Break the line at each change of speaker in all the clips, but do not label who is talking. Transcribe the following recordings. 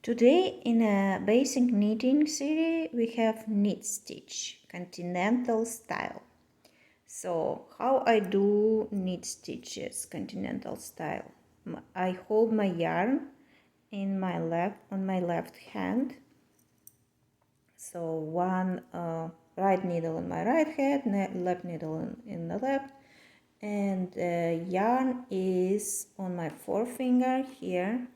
Today in a basic knitting series we have knit stitch, continental style. So how I do knit stitches, continental style. I hold my yarn on my left hand. So one right needle in my right hand, left needle in the left, and yarn is on my forefinger here.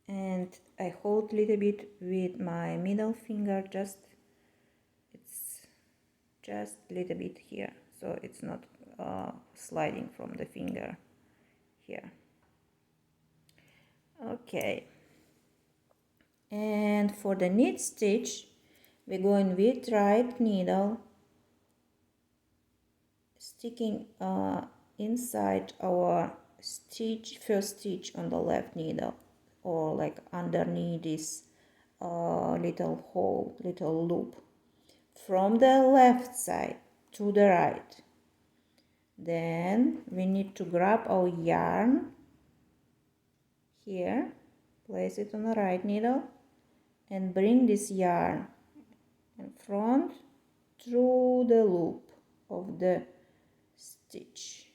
And I hold a little bit with my middle finger, it's just a little bit here, so it's not sliding from the finger here. Okay, and for the knit stitch we're going with right needle, sticking inside our first stitch on the left needle, or like underneath this little hole, little loop, from the left side to the right. Then we need to grab our yarn here, place it on the right needle, and bring this yarn in front through the loop of the stitch.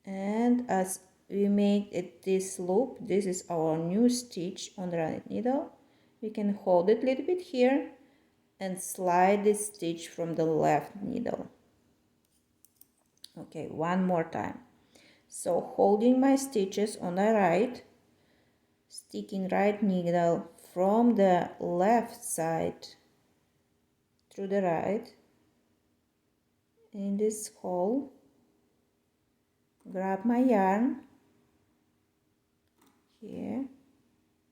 And as we make it this loop, this is our new stitch on the right needle, we can hold it a little bit here and slide this stitch from the left needle. Okay, one more time. So holding my stitches on the right, sticking right needle from the left side through the right in this hole, grab my yarn here,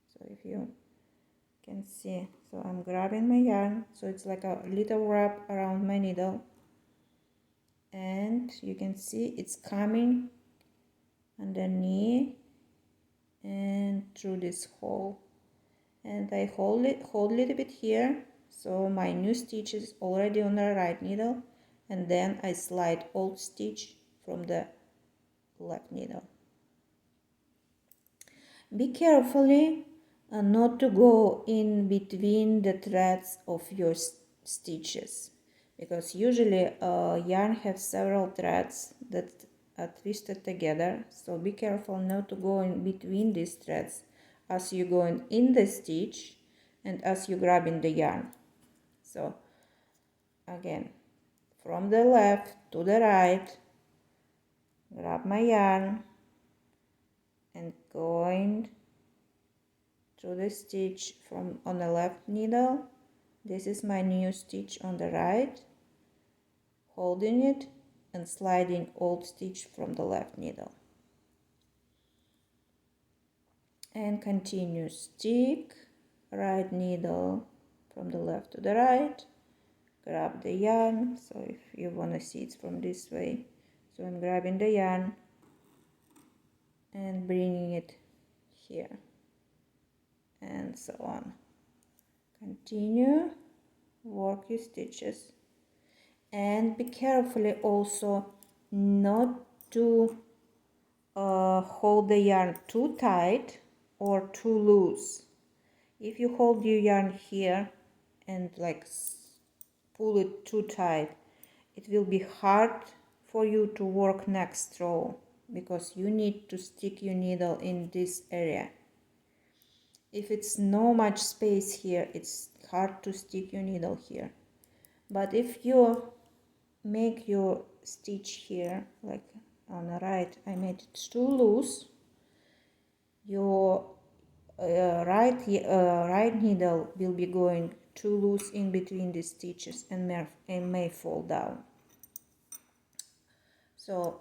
so if you can see, so I'm grabbing my yarn, so it's like a little wrap around my needle, and you can see it's coming underneath and through this hole, and I hold a little bit here, so my new stitch is already on the right needle, and then I slide old stitch from the left needle. Be carefully not to go in between the threads of your stitches, because usually yarn has several threads that are twisted together, so be careful not to go in between these threads as you go in the stitch and as you grabbing the yarn. So again, from the left to the right, grab my yarn and going through the stitch from on the left needle. This is my new stitch on the right, holding it and sliding old stitch from the left needle, and continue stick right needle from the left to the right, grab the yarn, so if you want to see it from this way, so I'm grabbing the yarn and bringing it here, and so on. Continue, work your stitches, and be carefully also not to hold the yarn too tight or too loose. If you hold your yarn here and like pull it too tight, it will be hard for you to work next row, because you need to stick your needle in this area. If it's no much space here, it's hard to stick your needle here. But if you make your stitch here, like on the right, I made it too loose, your right needle will be going too loose in between the stitches and may fall down. So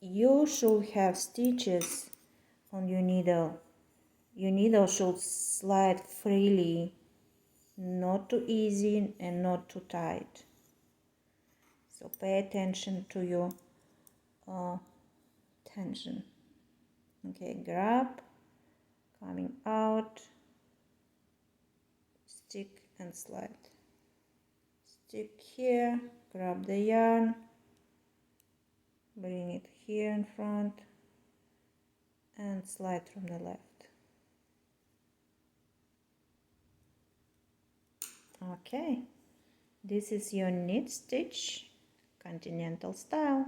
you should have stitches on your needle. Your needle should slide freely, not too easy and not too tight. So pay attention to your tension. Okay, grab, coming out, stick and slide. Stick here, grab the yarn, bring it here in front and slide from the left. Okay, this is your knit stitch, continental style.